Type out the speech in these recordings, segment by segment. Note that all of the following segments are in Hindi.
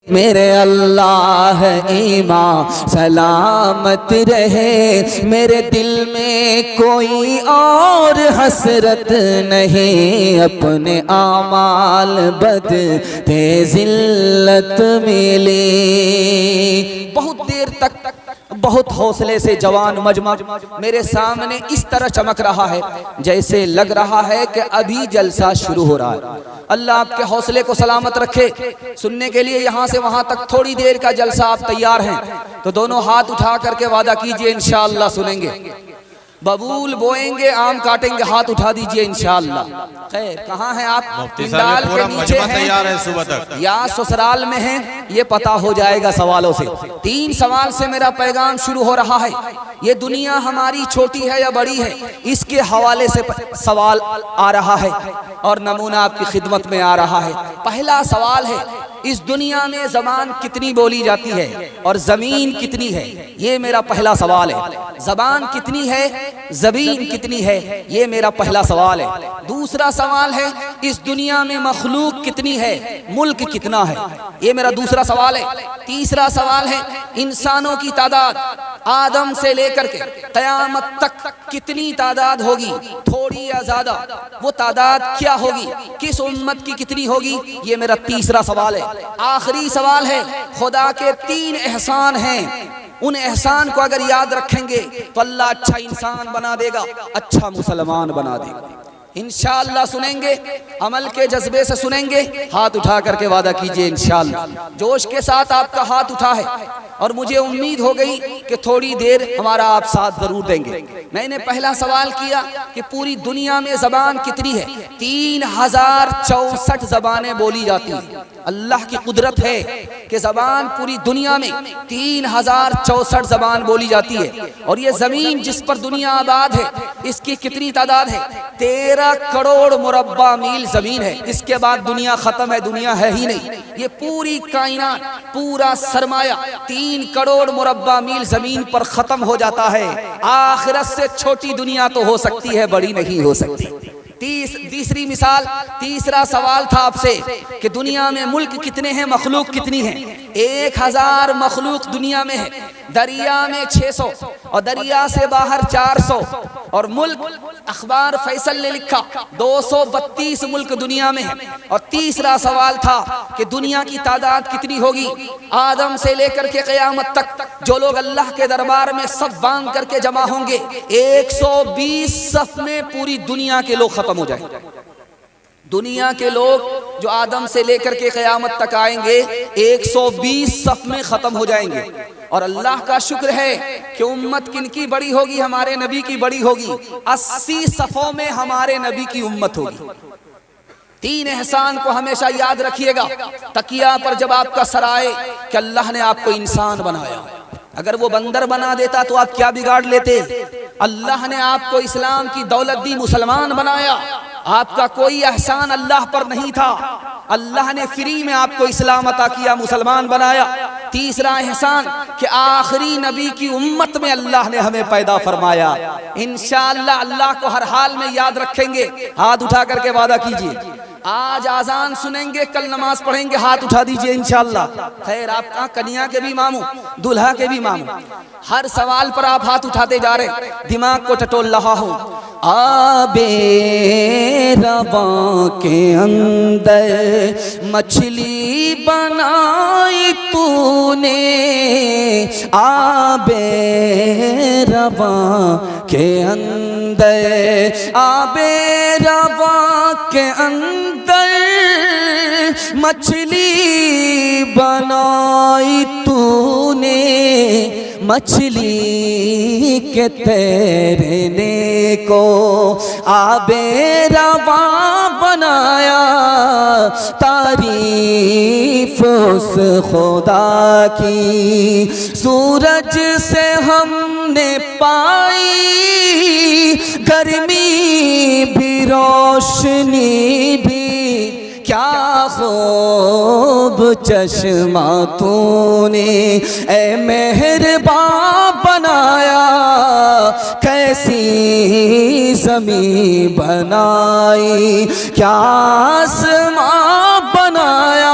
मेरे अल्लाह ईमान सलामत रहे, मेरे दिल में कोई और हसरत नहीं, अपने आमाल बद ते जिल्लत मिली। बहुत देर तक बहुत हौसले से जवान मजमा मेरे सामने इस तरह चमक रहा है जैसे लग रहा है कि अभी जलसा शुरू हो रहा है। अल्लाह आपके हौसले को सलामत रखे। सुनने के लिए यहाँ से वहाँ तक थोड़ी देर का जलसा आप तैयार हैं तो दोनों हाथ उठा करके वादा कीजिए इंशाअल्लाह सुनेंगे। बबूल बोएंगे, आम काटेंगे, हाथ उठा दीजिए इंशाअल्लाह। खैर कहाँ हैं आप? पिंडाल के नीचे हैं सुबह तक या ससुराल में हैं, ये पता हो जाएगा सवालों से। 3 सवाल से मेरा पैगाम शुरू हो रहा है। ये दुनिया हमारी छोटी है या बड़ी है, इसके हवाले से सवाल आ रहा है और नमूना आपकी खिदमत में आ रहा है। पहला सवाल है, इस दुनिया में ज़बान कितनी बोली जाती है और ज़मीन कितनी है? ये मेरा पहला सवाल है। ज़बान कितनी है, ज़मीन कितनी है? ये मेरा पहला सवाल है। दूसरा सवाल है, इस दुनिया में मखलूक कितनी है, मुल्क कितना है? ये मेरा दूसरा सवाल है। तीसरा सवाल है, इंसानों की तादाद आदम से लेकर के क़यामत तक कितनी तादाद होगी, थोड़ी या ज़्यादा? वो तादाद क्या होगी, किस उम्मत की कितनी होगी? ये मेरा तीसरा सवाल है। आखिरी सवाल है, खुदा के 3 एहसान हैं, उन एहसान को अगर याद रखेंगे तो अल्लाह अच्छा इंसान बना देगा, अच्छा मुसलमान बना देगा। इंशाअल्लाह सुनेंगे, अमल के जज्बे से सुनेंगे। हाथ उठा करके वादा कीजिए इंशाअल्लाह। जोश के साथ आपका हाथ उठा है और मुझे उम्मीद हो गई कि थोड़ी देर हमारा आप साथ जरूर देंगे। मैंने पहला सवाल किया कि पूरी दुनिया में ज़बान कितनी है? 3064 ज़बानें बोली जाती हैं। अल्लाह की कुदरत है कि ज़बान पूरी दुनिया में 3064 ज़बान बोली जाती है। और ये ज़मीन जिस पर दुनिया आबाद है, इसकी कितनी तादाद है? 13 करोड़ मुरब्बा मील ज़मीन है। इसके बाद दुनिया ख़त्म है, दुनिया है ही नहीं। ये पूरी कायनात, पूरा सरमाया 3 करोड़ मुरब्बा मील ज़मीन पर ख़त्म हो जाता है। आखिरत से छोटी दुनिया तो हो सकती है, बड़ी नहीं हो सकती। तीसरी मिसाल, तीसरा सवाल था आपसे कि दुनिया में मुल्क कितने हैं, मखलूक कितनी है? 1000 मखलूक दुनिया में है, दरिया में 600 और दरिया से बाहर 400 और मुल्क अखबार फैसल ने लिखा 232 मुल्क दुनिया में है। और तीसरा सवाल था कि दुनिया की तादाद कितनी होगी? आदम से लेकर के क़यामत तक जो लोग अल्लाह के दरबार में सब बांध करके जमा होंगे, 120 सफ में पूरी दुनिया के लोग खत्म हो जाएंगे। दुनिया के लोग जो आदम से लेकर के क़यामत तक आएंगे 120 सफ में ख़त्म हो जाएंगे। और अल्लाह का शुक्र है कि उम्मत किनकी बड़ी होगी? हमारे नबी की बड़ी होगी। 80 सफ़ों में हमारे नबी की उम्मत होगी। 3 एहसान को हमेशा याद रखिएगा। तकिया पर जब आपका सर आए कि अल्लाह ने आपको इंसान बनाया, अगर वो बंदर बना देता तो आप क्या बिगाड़ लेते? अल्लाह ने आपको इस्लाम की दौलत दी, मुसलमान बनाया। आपका कोई एहसान अल्लाह पर नहीं था, अल्लाह ने फ्री में आपको इस्लाम अता किया, मुसलमान बनाया। तीसरा एहसान कि आखिरी नबी की उम्मत में अल्लाह ने हमें पैदा फरमाया। इंशाअल्लाह अल्लाह को हर हाल में याद रखेंगे। हाथ उठा करके वादा कीजिए। आज आजान सुनेंगे, कल नमाज पढ़ेंगे, हाथ उठा दीजिए इंशाअल्लाह। खैर आप कन्या के भी मामू, दूल्हा के भी मामू, हर सवाल पर आप हाथ उठाते जा रहे, दिमाग को टटोल रहा हूँ। आबे रवां के अंदर मछली बनाई तूने, आबे रवां के अंदर, आबे रवां के अंदर मछली बनाई तूने, मछली के तैरने को आबे रवां बनाया। तारीफ उस खुदा की सूरज से हमने पाई, गर्मी भी रोशनी भी क्या खूब चश्मा तूने ए मेहरबान बनाया, कैसी ज़मीं बनाई, क्या आसमां बनाया,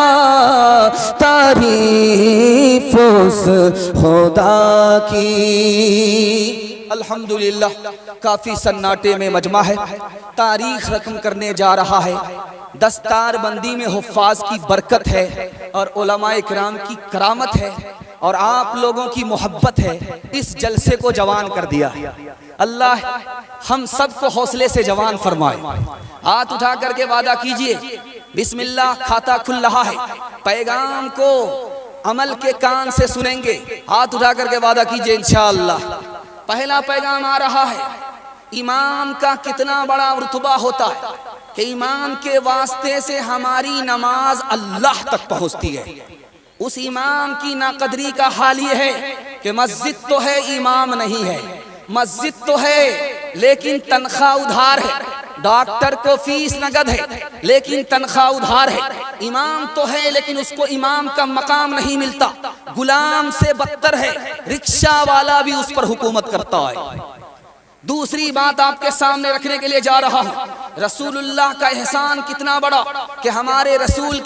तारीफ़ उस खुदा की। अल्हम्दुलिल्लाह, काफ़ी सन्नाटे में मजमा है, तारीख रकम करने जा रहा है। दस्तार बंदी में हुफ़ाज़ की बरकत है और उलमाए किराम की करामत है और आप लोगों की मोहब्बत है, इस जलसे को जवान कर दिया। अल्लाह हम सब को हौसले से जवान फरमाए। हाथ उठा करके वादा कीजिए, बिस्मिल्लाह, खाता खुल रहा है, पैगाम को अमल के कान से सुनेंगे। हाथ उठा करके वादा कीजिए इंशाअल्लाह। पहला पैगाम आ रहा है, इमाम का कितना बड़ा रुतबा होता है कि इमाम के वास्ते से हमारी नमाज अल्लाह तक पहुंचती है। उस इमाम की नाकदरी का हाल ये है कि मस्जिद तो है, इमाम नहीं है। मस्जिद तो है लेकिन तनख्वाह उधार है, डॉक्टर को फीस नगद है लेकिन तनख्वाह उधार है। इमाम तो है लेकिन उसको इमाम का मकाम नहीं मिलता, गुलाम से बदतर है, रिक्शा वाला भी उस पर हुकूमत करता है। दूसरी बात आपके सामने रखने के लिए जा रहा हूँ, रसूलुल्लाह का एहसान कितना बड़ा कि हमारे रसूल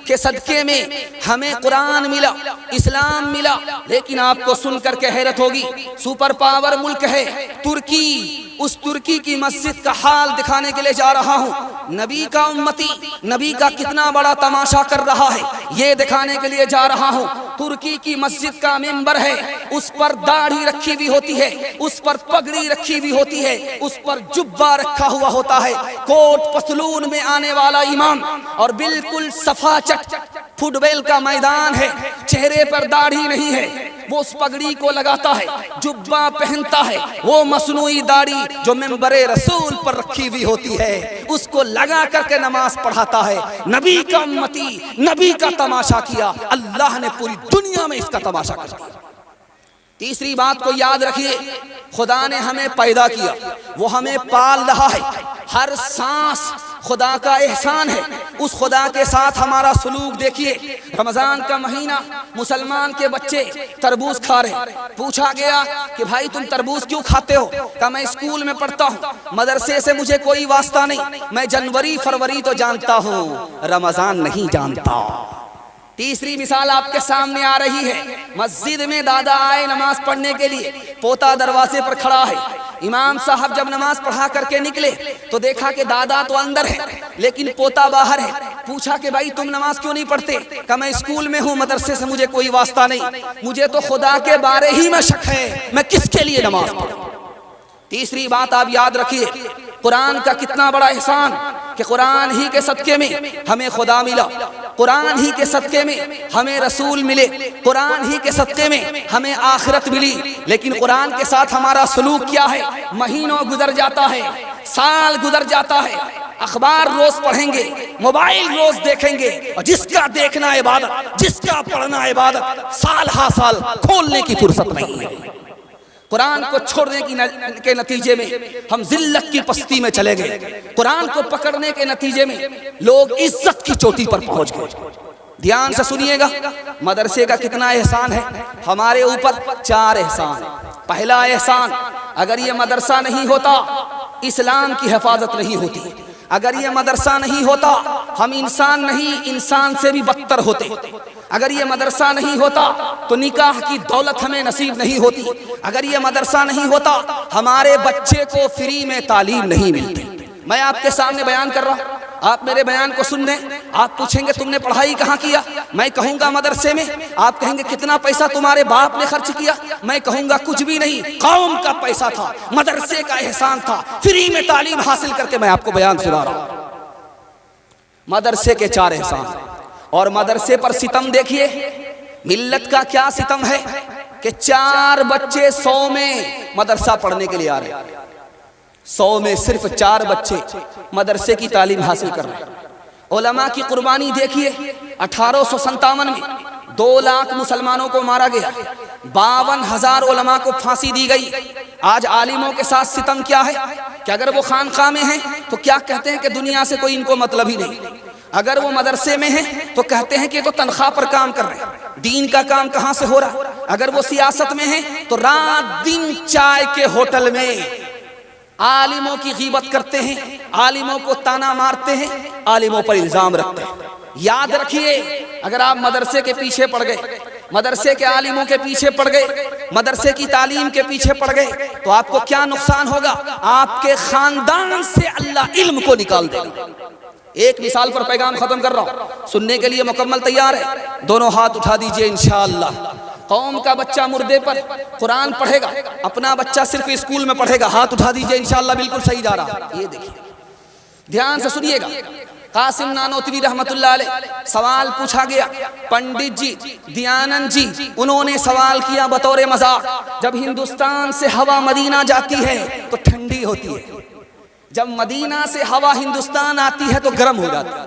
के सदके में हमें कुरान मिला, इस्लाम मिला। लेकिन आपको सुनकर के हैरत होगी, सुपर पावर मुल्क है तुर्की, उस तुर्की की मस्जिद का हाल दिखाने के लिए जा रहा हूँ। नबी का उम्मती नबी का कितना बड़ा तमाशा कर रहा है, ये दिखाने के लिए जा रहा हूँ। तुर्की की मस्जिद का मिंबर है, उस पर दाढ़ी रखी हुई होती है, उस पर पगड़ी रखी हुई होती है, उस पर जुब्बा रखा हुआ होता है, कोट पतलून में आने वाला इमाम, और बिल्कुल सफाचट फुटबॉल का मैदान है, चेहरे पर दाढ़ी नहीं है, वो उस पगड़ी को लगाता है, जुब्बा पहनता है, वो मसनूई दाढ़ी जो मिंबरे रसूल पर रखी हुई होती है उसको लगा करके नमाज पढ़ाता है। नबी का उम्मती नबी का तमाशा किया, अल्लाह ने पूरी दुनिया में इसका तमाशा कर दिया। तीसरी बात को याद रखिए, खुदा ने हमें पैदा किया, वो हमें पाल रहा है, हर सांस खुदा का एहसान है। उस खुदा के साथ हमारा सलूक देखिए। रमजान का महीना, मुसलमान के बच्चे तरबूज खा रहे। पूछा गया कि भाई तुम तरबूज क्यों खाते हो? कहा मैं स्कूल में पढ़ता हूँ, मदरसे से मुझे कोई वास्ता नहीं, मैं जनवरी फरवरी तो जानता हूँ, रमजान नहीं जानता। तीसरी मिसाल आपके सामने आ रही है, मस्जिद में दादा आए नमाज पढ़ने के लिए, पोता दरवाजे पर खड़ा है। इमाम साहब जब नमाज पढ़ा करके निकले तो देखा कि दादा तो अंदर है लेकिन पोता बाहर है। पूछा कि भाई तुम नमाज क्यों नहीं पढ़ते? कहा मैं स्कूल में हूँ, मदरसे से मुझे कोई वास्ता नहीं, मुझे तो खुदा के बारे ही में शक है, मैं किसके लिए नमाज पढ़ूं। तीसरी बात आप याद रखिए, कुरान का कितना बड़ा एहसान कि कुरान ही के सदके में हमें खुदा मिला, कुरान ही के सदके में हमें रसूल मिले, कुरान ही के सदके में हमें आखिरत मिली। लेकिन कुरान के साथ हमारा सलूक क्या है? महीनों गुजर जाता है, साल गुजर जाता है, अखबार रोज पढ़ेंगे, मोबाइल रोज देखेंगे, और जिसका देखना इबादत, जिसका पढ़ना इबादत, साल हा साल खोलने की फुर्सत नहीं है। कुरान को छोड़ने के नतीजे में हम जिल्लत की पस्ती में चले गए, कुरान को पकड़ने के नतीजे में लोग इज्जत की चोटी पर पहुंच गए। ध्यान से सुनिएगा, मदरसे का कितना एहसान है हमारे ऊपर। 4 एहसान। पहला एहसान, अगर ये मदरसा नहीं होता इस्लाम की हिफाजत नहीं होती, अगर ये मदरसा नहीं होता हम इंसान नहीं, इंसान से भी बदतर होते, अगर ये मदरसा नहीं होता तो निकाह की दौलत हमें नसीब नहीं होती, अगर ये मदरसा नहीं होता हमारे बच्चे को फ्री में तालीम नहीं मिलती। मैं आपके सामने बयान कर रहा हूँ, आप मेरे बयान को सुन लें। आप पूछेंगे तुमने पढ़ाई कहाँ किया? मैं कहूँगा मदरसे में। आप कहेंगे कितना पैसा तुम्हारे बाप ने खर्च किया? मैं कहूँगा कुछ भी नहीं, कौम का पैसा था, मदरसे का एहसान था, फ्री में तालीम हासिल करके मैं आपको बयान सुना रहा हूँ। मदरसे के 4 एहसान। और मदरसे पर सितम देखिए, मिल्लत का क्या सितम है कि 4 बच्चे 100 में मदरसा पढ़ने के लिए आ रहे हैं, 100 में सिर्फ 4 बच्चे मदरसे की तालीम हासिल कर रहे हैं। उलमा की कुर्बानी देखिए, 1857 में 2 लाख मुसलमानों को मारा गया, 52,000 उलमा को फांसी दी गई। आज आलिमों के साथ सितम क्या है कि अगर वो खानकाह में हैं तो क्या कहते हैं कि दुनिया से कोई इनको मतलब ही नहीं। अगर वो मदरसे में है तो कहते हैं कि तो तनख्वाह पर काम कर रहे हैं, दीन का काम कहाँ से हो रहा। अगर वो सियासत में है तो रात दिन चाय के होटल में आलिमों की गीबत करते हैं, आलिमों को ताना मारते हैं, आलिमों पर इल्जाम रखते हैं। याद रखिए, अगर आप मदरसे के पीछे पड़ गए, मदरसे के आलिमों के पीछे पड़ गए, मदरसे की तालीम के पीछे पड़ गए, तो आपको क्या नुकसान होगा? आपके खानदान से अल्लाह इल्म को निकाल देगा। एक मिसाल पर पैगाम खत्म कर रहा हूं, सुनने के लिए मुकम्मल तैयार है? दोनों हाथ उठा दीजिए इंशाअल्लाह। कौम का बच्चा मुर्दे पर कुरान पढ़ेगा, अपना बच्चा सिर्फ स्कूल में पढ़ेगा। हाथ उठा दीजिए इंशाअल्लाह, बिल्कुल सही जा रहा। ये देखिए, ध्यान से सुनिएगा। कासिम नानोतवी रहमतुल्लाह अलैह, सवाल पूछा गया, पंडित जी दयानंद जी उन्होंने सवाल किया बतौर मजाक, जब हिंदुस्तान से हवा मदीना जाती है तो ठंडी होती है, जब मदीना से हवा हिंदुस्तान आती है तो गर्म हो जाती है।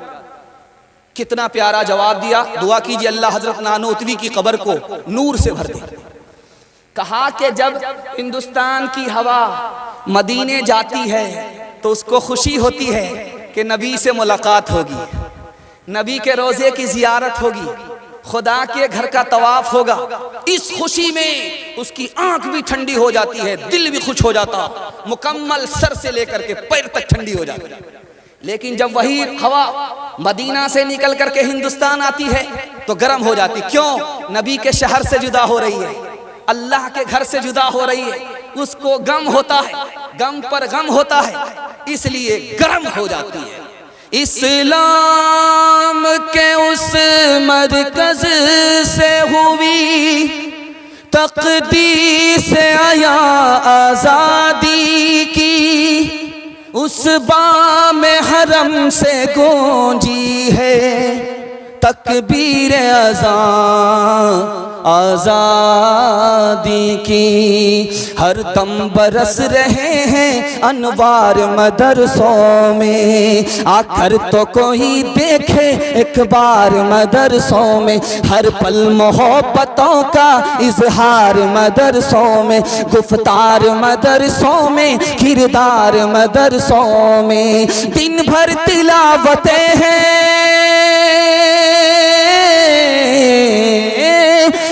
कितना प्यारा जवाब दिया। दुआ कीजिए अल्लाह हजरत नानोतवी की कब्र को नूर से भर दे। कहा कि जब हिंदुस्तान की हवा मदीने जाती है तो उसको खुशी होती है कि नबी से मुलाकात होगी, नबी के रोजे की जियारत होगी, खुदा के घर का तवाफ होगा। इस खुशी में उसकी आंख भी ठंडी हो जाती है, दिल भी खुश हो जाता, मुकम्मल सर से लेकर के पैर तक ठंडी हो जाती है। लेकिन जब वही हवा मदीना से निकल करके हिंदुस्तान आती है तो गर्म हो जाती। क्यों? नबी के शहर से जुदा हो रही है, अल्लाह के घर से जुदा हो रही है, उसको गम होता है, गम पर गम होता है, इसलिए गर्म हो जाती है। इस्लाम के उस मरकज से हुई तकदीर से आया आजादी की, उस बाम हरम से गूंजी है तकबीर अज़ान आजादी की। हर दम बरस रहे हैं अनवार मदरसों में, आकर तो कोई देखे एक बार मदरसों में, हर पल मोहब्बतों का इजहार मदरसों में, गुफ्तार मदरसों में, किरदार मदरसों में, दिन भर तिलावतें हैं,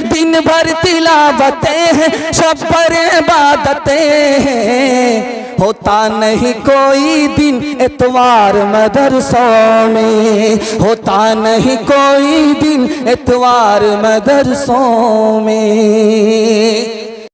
दिन भर तिलावतें हैं, शब पर इबादतें हैं, होता नहीं कोई दिन इतवार मदरसों में, होता नहीं कोई दिन इतवार मदरसों में।